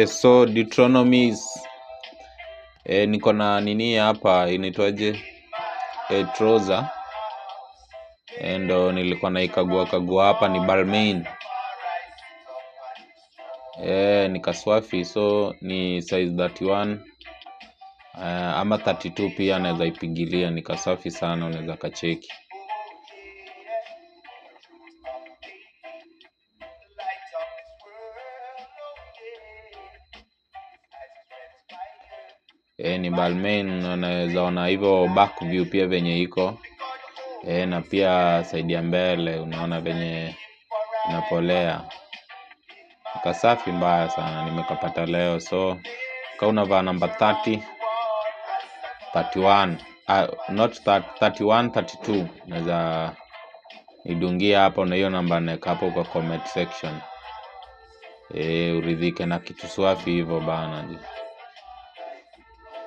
So Deuteronomy niko na nini hapa inaitwaje? Trouser. Ndo nilikuwa naikagua hapa ni Balmain. Nikaswafi, so ni size 31 ama 32 pia naweza ipigilia. Nikasafi sana, unaweza kacheki. Ni Balmain, unaweza ona hivyo back view pia venye iko. Na pia side ya mbele unaona venye inapolea. Kasafi mbaya sana, nimekapata leo. So kama unavaa number 30 31 not 31 32 naweza nidungia hapo, na hiyo namba naweka hapo kwa comment section. Uridhike na kitu swafi hivyo bana.